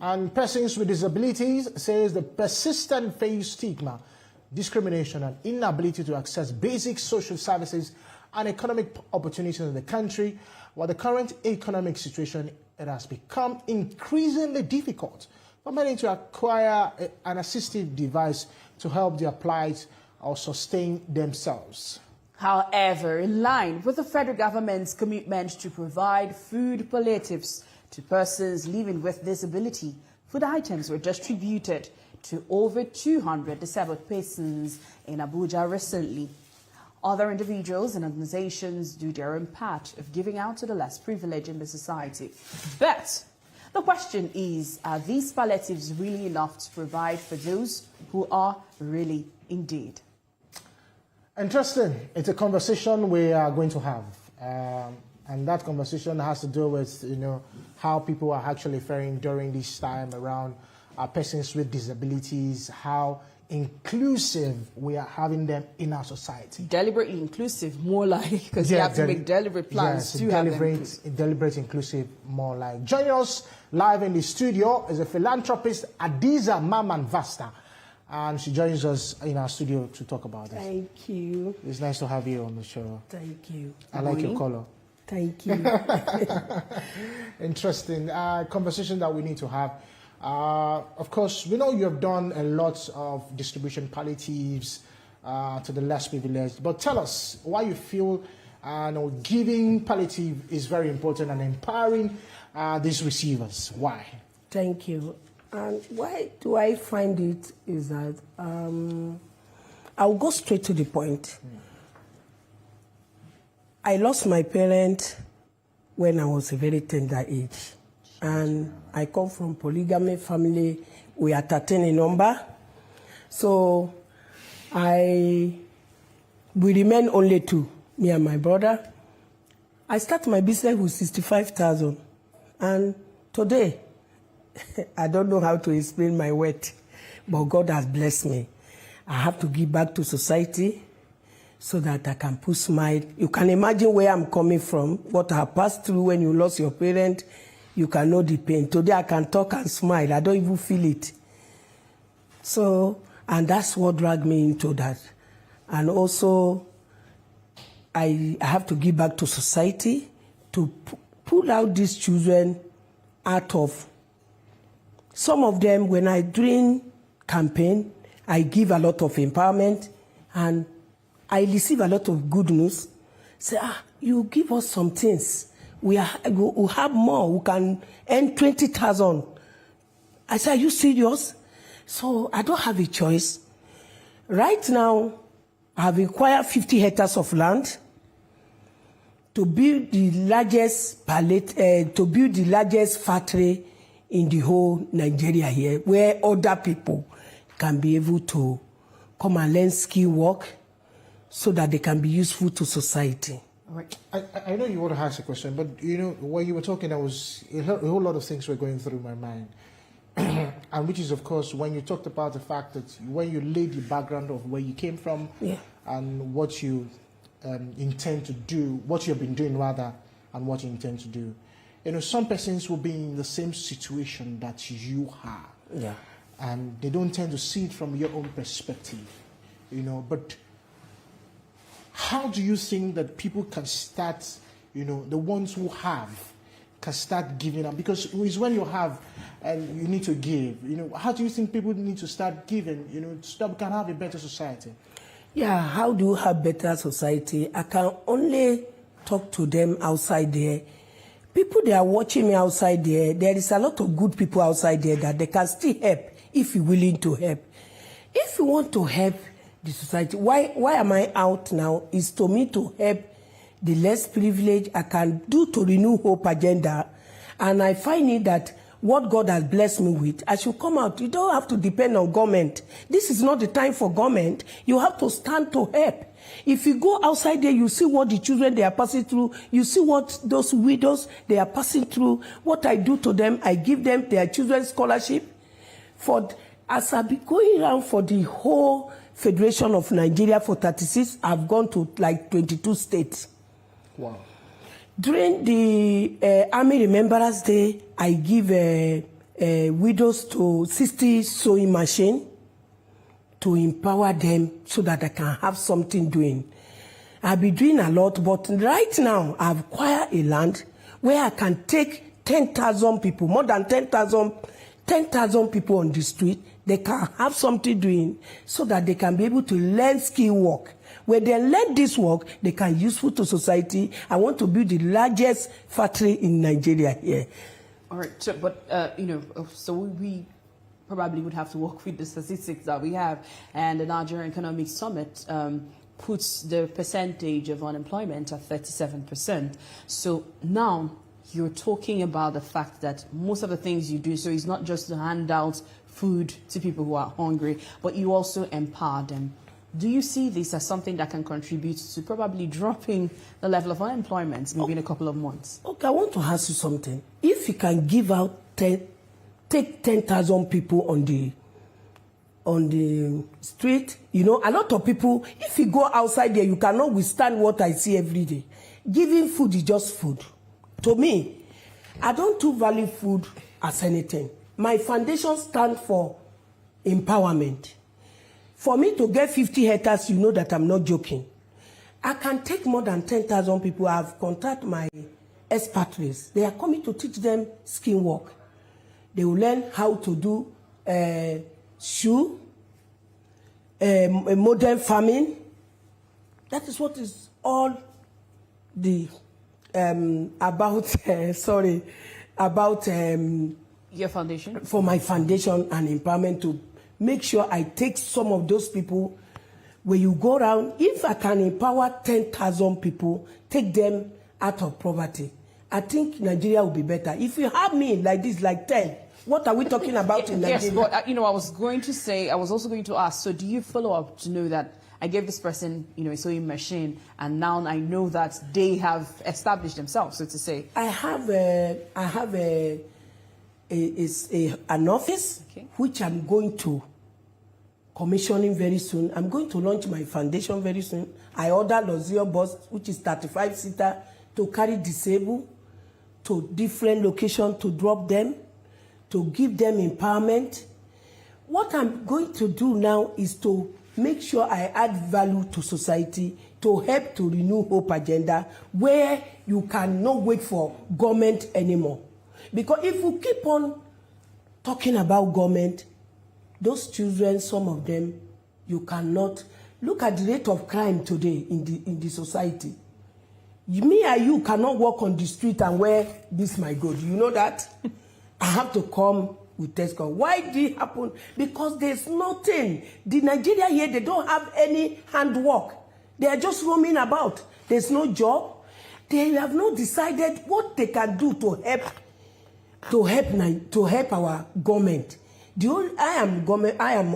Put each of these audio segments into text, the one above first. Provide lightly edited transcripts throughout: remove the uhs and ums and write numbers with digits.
And persons with disabilities says the persistent face stigma, discrimination and inability to access basic social services and economic opportunities in the country. While the current economic situation, it has become increasingly difficult for many to acquire an assistive device to help their plight or sustain themselves. However, in line with the federal government's commitment to provide food palliatives to persons living with disability, food items were distributed to over 200 disabled persons in Abuja recently. Other individuals and organizations do their own part of giving out to the less privileged in the society. But the question is, are these palliatives really enough to provide for those who are really indeed? Interesting. It's a conversation we are going to have. And that conversation has to do with, how people are actually faring during this time around persons with disabilities, how inclusive we are having them in our society. Deliberately inclusive, more like, because you have to make deliberate plans to have them. Deliberate inclusive, more like. Joining us live in the studio is a philanthropist, Hadiza Mamman Vatsa. And she joins us in our studio to talk about this. Thank you. It's nice to have you on the show. Thank you. I like your color. Thank you. Interesting conversation that we need to have. Of course, we know you have done a lot of distribution palliatives to the less privileged, but tell us why you feel giving palliative is very important and empowering these receivers. Why? Thank you. And why do I find it is that I'll go straight to the point. I lost my parents when I was a very tender age. And I come from polygamy family. We are 13 in number. So we remain only two, me and my brother. I started my business with 65,000. And today, I don't know how to explain my wealth, but God has blessed me. I have to give back to society so that I can put smile. You can imagine where I'm coming from, what I passed through when you lost your parent. You can know the pain. Today I can talk and smile. I don't even feel it. So, and that's what dragged me into that. And also, I have to give back to society to pull out these children out of. Some of them, when I during campaign, I give a lot of empowerment and I receive a lot of good news. Say, you give us some things. We have more. We can earn 20,000. I said, are you serious? So I don't have a choice. Right now, I have acquired 50 hectares of land to build the largest factory in the whole Nigeria here, where other people can be able to come and learn skill work so that they can be useful to society. Right. I know you want to ask a question, but when you were talking, there was a whole lot of things were going through my mind. And which is, of course, when you talked about the fact that when you laid the background of where you came from and what you intend to do, what you've been doing rather, and what you intend to do. Some persons will be in the same situation that you are. Yeah. And they don't tend to see it from your own perspective, but how do you think that people can start, the ones who have, can start giving up? Because it's when you have and you need to give, how do you think people need to start giving, so we can have a better society? Yeah, how do you have better society? I can only talk to them outside there. People, they are watching me outside there. There is a lot of good people outside there that they can still help if you're willing to help. If you want to help the society, why am I out now? Is to me to help the less privileged. I can do to renew hope agenda. And I find it that what God has blessed me with, I should come out. You don't have to depend on government. This is not the time for government. You have to stand to help. If you go outside there, you see what the children they are passing through. You see what those widows they are passing through. What I do to them, I give them their children's scholarship. As I be going around for the whole Federation of Nigeria for 36, I've gone to like 22 states. Wow. During the Army Remembrance Day, I give widows to 60 sewing machine to empower them so that they can have something doing. I've been doing a lot, but right now I've acquired a land where I can take 10,000 people, more than 10,000 people on the street. They can have something doing so that they can be able to learn skill work. When they learn this work, they can use useful to society. I want to build the largest factory in Nigeria here. All right, so, but, so we probably would have to work with the statistics that we have. And the Nigerian Economic Summit puts the percentage of unemployment at 37%. So now you're talking about the fact that most of the things you do, so it's not just to hand out food to people who are hungry, but you also empower them. Do you see this as something that can contribute to probably dropping the level of unemployment maybe in a couple of months? Okay, I want to ask you something. If you can give out take 10,000 people on the street, a lot of people, if you go outside there, you cannot withstand what I see every day. Giving food is just food. To me, I don't value food as anything. My foundation stands for empowerment. For me to get 50 hectares, you know that I'm not joking. I can take more than 10,000 people. I've contacted my expatriates. They are coming to teach them skin work. They will learn how to do shoe, modern farming. That is what is all the about your foundation? For my foundation and empowerment, to make sure I take some of those people. When you go around, if I can empower 10,000 people, take them out of poverty, I think Nigeria will be better. If you have me like this, like 10, what are we talking about in Nigeria? Yes, but I was also going to ask, so do you follow up to know that I gave this person, a sewing machine, and now I know that they have established themselves, so to say? I have an office, okay, which I'm going to commissioning very soon. I'm going to launch my foundation very soon. I ordered a Luxury bus, which is 35-seater, to carry disabled to different locations to drop them, to give them empowerment. What I'm going to do now is to make sure I add value to society, to help to renew hope agenda, where you cannot wait for government anymore. Because if we keep on talking about government, those children, some of them, you cannot look at the rate of crime today in the society. Me and you cannot walk on the street and wear this my good. You know that? I have to come with Tesco. Why did it happen? Because there's nothing. The Nigeria here, they don't have any handwork. They are just roaming about. There's no job. They have not decided what they can do to help our government. I am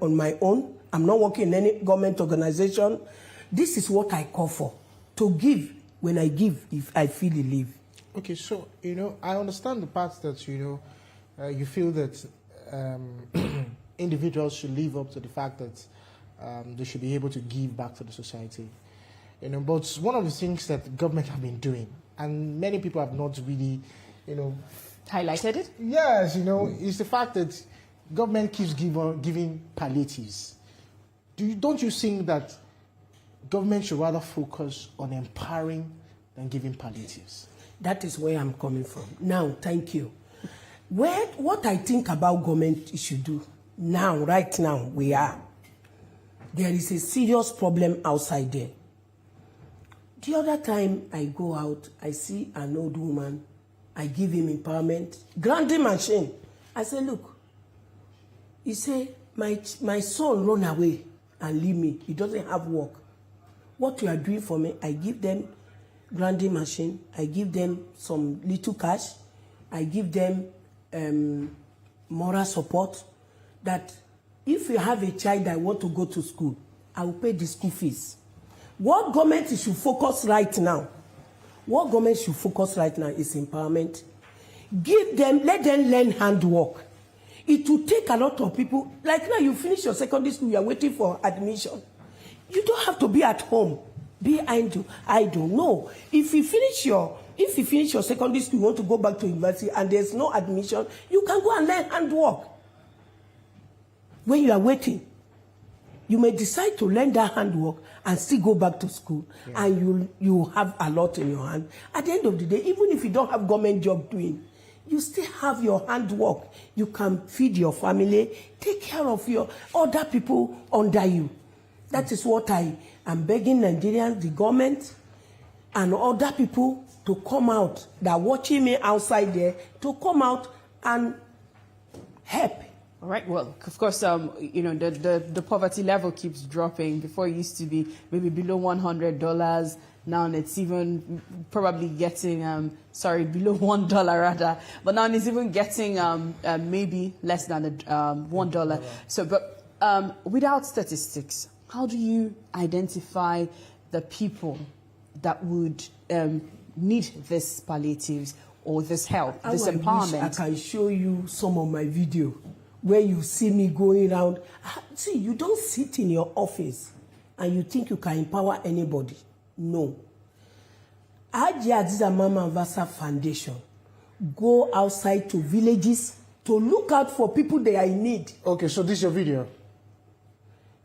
on my own. I'm not working in any government organization. This is what I call for. To give when I give, if I feel a leave. Okay, so, I understand the part that, you feel that individuals should live up to the fact that they should be able to give back to the society. But one of the things that the government have been doing, and many people have not really, highlighted it? Yes, is the fact that government keeps giving palliatives. Don't you think that government should rather focus on empowering than giving palliatives? That is where I'm coming from. Now, thank you. What I think about government should do now, right now, there is a serious problem outside there. The other time I go out, I see an old woman, I give him empowerment, grinding machine. I say, look, he say, my son run away and leave me. He doesn't have work. What you are doing for me, I give them grinding machine, I give them some little cash, I give them moral support, that if you have a child that want to go to school, I will pay the school fees. What government should focus right now? What government should focus right now is empowerment. Let them learn handwork. It will take a lot of people. Like now, you finish your secondary school, you are waiting for admission. You don't have to be at home, be idle. No. If you finish your If you finish your secondary school, you want to go back to university and there's no admission, you can go and learn handwork. When you are waiting, you may decide to learn that handwork and still go back to school, and you have a lot in your hand. At the end of the day, even if you don't have government job doing, you still have your handwork. You can feed your family, take care of your other people under you. That is what I am begging Nigerians, the government, and other people to come out, that are watching me outside there, to come out and help. All right. Well, of course, you know, the poverty level keeps dropping. Before it used to be maybe below $100. Now it's even probably getting, below $1 rather. But now it's even getting maybe less than $1. So, but without statistics, how do you identify the people that would need this palliatives or this help, this empowerment? I can show you some of my video where you see me going around. See, you don't sit in your office and you think you can empower anybody. No. Hadiza Mamman Vatsa Foundation go outside to villages to look out for people they are in need. Okay, so this is your video?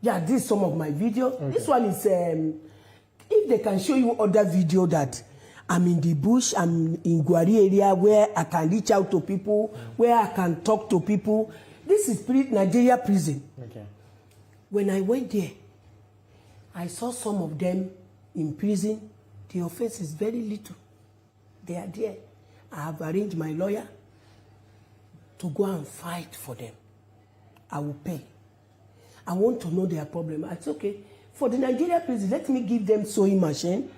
Yeah, this is some of my video. Okay. This one is, if they can show you other video that I'm in the bush, I'm in Gwari area where I can reach out to people, where I can talk to people. This is Nigeria prison. Okay. When I went there, I saw some of them in prison. The offense is very little. They are there. I have arranged my lawyer to go and fight for them. I will pay. I want to know their problem. It's okay. For the Nigeria prison, let me give them sewing machine,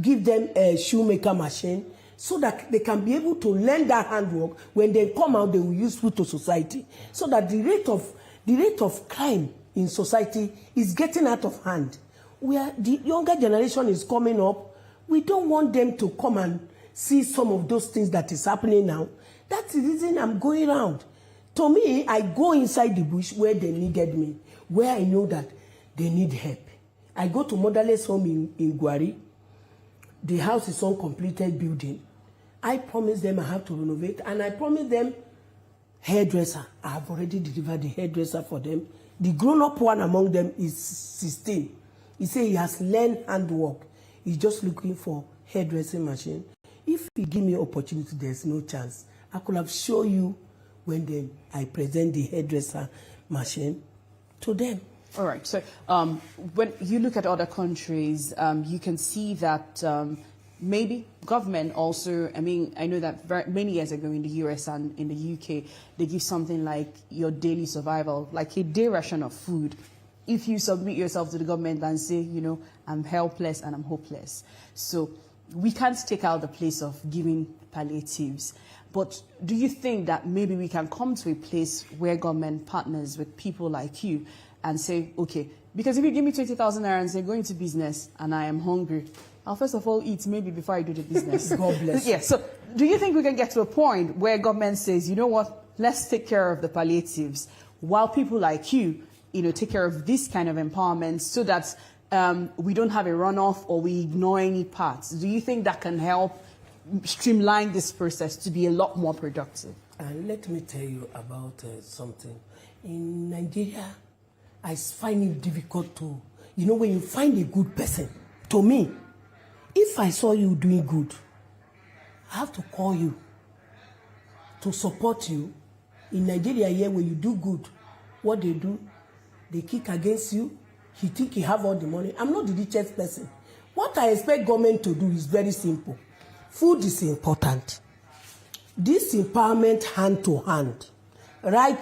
give them a shoemaker machine, so that they can be able to learn that handwork. When they come out, they will use food to society. So that the rate of crime in society is getting out of hand. The younger generation is coming up. We don't want them to come and see some of those things that is happening now. That's the reason I'm going around. To me, I go inside the bush where they needed me, where I know that they need help. I go to motherless home in Gwari. The house is uncompleted building. I promised them I have to renovate, and I promised them hairdresser. I have already delivered the hairdresser for them. The grown-up one among them is 16. He said he has learned handwork. He's just looking for hairdressing machine. If you give me opportunity, there's no chance. I could have shown you when I present the hairdresser machine to them. All right. So when you look at other countries, you can see that maybe government also, I mean, I know that many years ago in the US and in the UK, they give something like your daily survival, like a day ration of food. If you submit yourself to the government and say, you know, I'm helpless and I'm hopeless. So we can't take out the place of giving palliatives. But do you think that maybe we can come to a place where government partners with people like you and say, okay, because if you give me 20,000 naira and say, go into business and I am hungry, I'll first of all eat maybe before I do the business. God bless. Yeah, so do you think we can get to a point where government says, you know what, let's take care of the palliatives while people like you, you know, take care of this kind of empowerment so that we don't have a runoff or we ignore any parts? Do you think that can help streamline this process to be a lot more productive? And let me tell you about something. In Nigeria, I find it difficult to, you know, when you find a good person, to me, if I saw you doing good, I have to call you to support you. In Nigeria here, when you do good, what they do, they kick against you. He think he have all the money. I'm not the richest person. What I expect government to do is very simple. Food is important. This empowerment hand to hand. I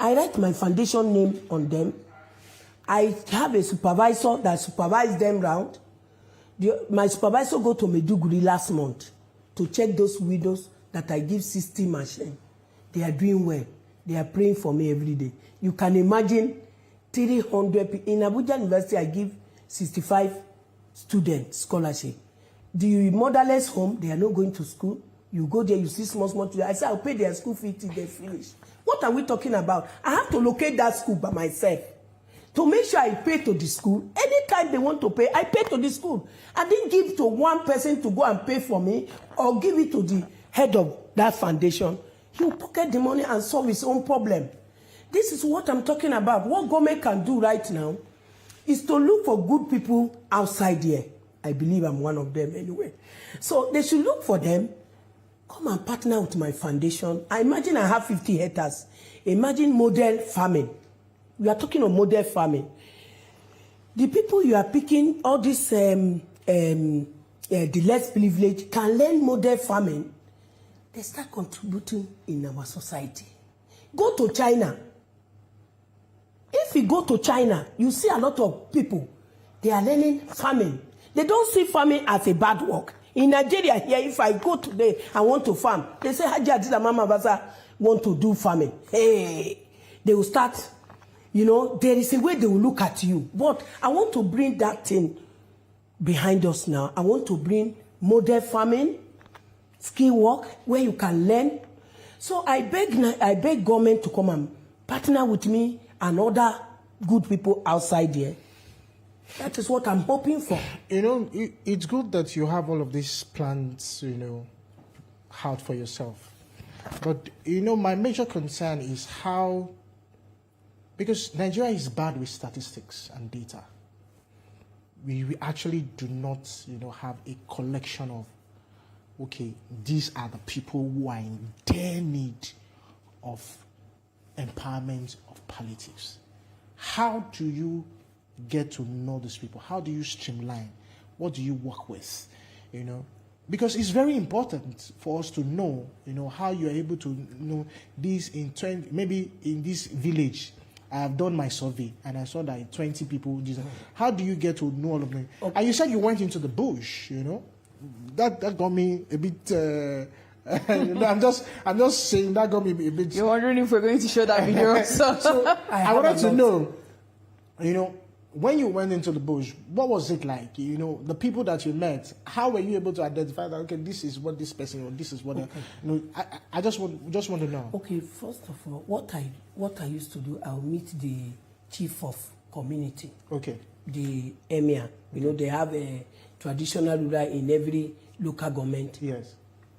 write my foundation name on them. I have a supervisor that supervises them round. My supervisor go to Maiduguri last month to check those widows that I give 60 machine. They are doing well. They are praying for me every day. You can imagine 300 people. In Abuja University, I give 65 students scholarship. The motherless home, they are not going to school. You go there, you see small children. I say, I'll pay their school fee till they finish. What are we talking about? I have to locate that school by myself to make sure I pay to the school. Anytime they want to pay, I pay to the school. I didn't give to one person to go and pay for me or give it to the head of that foundation. He will pocket the money and solve his own problem. This is what I'm talking about. What government can do right now is to look for good people outside here. I believe I'm one of them anyway. So they should look for them. Come and partner with my foundation. I imagine I have 50 hectares. Imagine model farming. We are talking of model farming. The people you are picking, all this, the less privileged, can learn model farming. They start contributing in our society. Go to China. If you go to China, you see a lot of people, they are learning farming. They don't see farming as a bad work. In Nigeria here, if I go today and want to farm, they say, Hadiza Mamman Vatsa want to do farming. Hey, they will start, you know, there is a way they will look at you. But I want to bring that thing behind us now. I want to bring model farming, skill work, where you can learn. So I beg government to come and partner with me and other good people outside there. That is what I'm hoping for. You know, it's good that you have all of these plans, you know, out for yourself. But, you know, my major concern is how, because Nigeria is bad with statistics and data. We actually do not, you know, have a collection of, okay, these are the people who are in dire need of empowerment of palliatives. How do you get to know these people? How do you streamline? What do you work with? You know, because it's very important for us to know, you know, how you're able to know this in 20, maybe in this village. I have done my survey and I saw that 20 people. How do you get to know all of them? Okay. And you said you went into the bush, you know. That got me a bit. You know, I'm just saying that got me a bit. You're wondering if we're going to show that video. So I wanted to know, you know, when you went into the bush, what was it like? You know, the people that you met, how were you able to identify that? Okay, this is what this person or this is what. Okay. You know, I just want to know. Okay, first of all, what I used to do, I'll meet the chief of community. Okay. The emir. You know, they have a traditional ruler in every local government. Yes.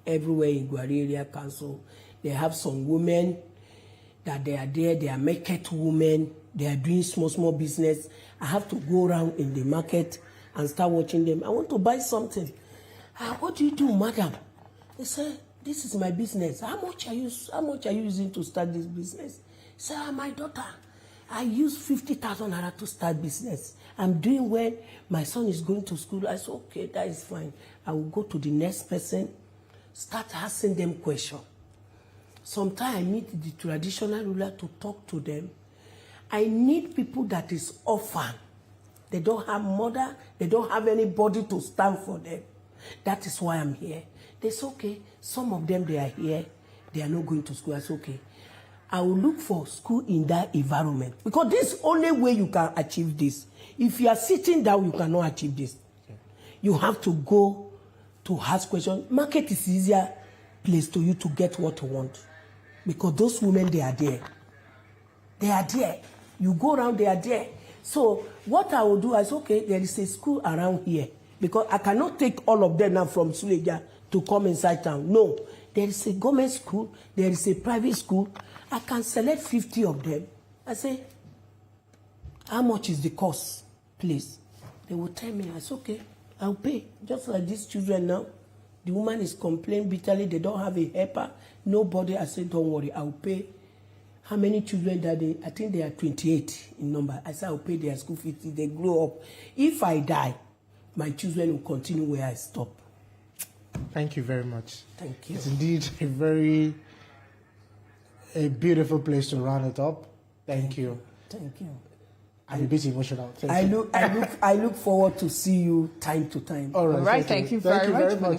Everywhere in Gwari area council, they have some women that they are there. They are market women. They are doing small business. I have to go around in the market and start watching them. I want to buy something. What do you do, madam? They say, this is my business. How much are you using to start this business? Say, my daughter, I use 50,000 naira to start business. I'm doing well. My son is going to school. I said, okay, that is fine. I will go to the next person, start asking them questions. Sometimes I meet the traditional ruler to talk to them. I need people that is orphan. They don't have mother. They don't have anybody to stand for them. That is why I'm here. They say, okay, some of them, they are here. They are not going to school. I say, okay, I will look for school in that environment. Because this is the only way you can achieve this. If you are sitting down, you cannot achieve this. You have to go to ask questions. Market is easier place to you to get what you want. Because those women, they are there. They are there. You go around, they are there. So what I will do is, okay, there is a school around here. Because I cannot take all of them now from Suleja to come inside town. No. There is a government school. There is a private school. I can select 50 of them. I say, how much is the cost, please? They will tell me. I say, okay, I'll pay. Just like these children now. The woman is complaining bitterly. They don't have a helper. Nobody. I said, don't worry, I'll pay. How many children that they? I think they are 28 in number. I said, I'll pay their school fees. They grow up. If I die, my children will continue where I stop. Thank you very much. Thank you. It's indeed a beautiful place to round it up. Thank you. Thank you. I'm a bit emotional. Thank you. I look forward to see you time to time. All right. Thank you very much.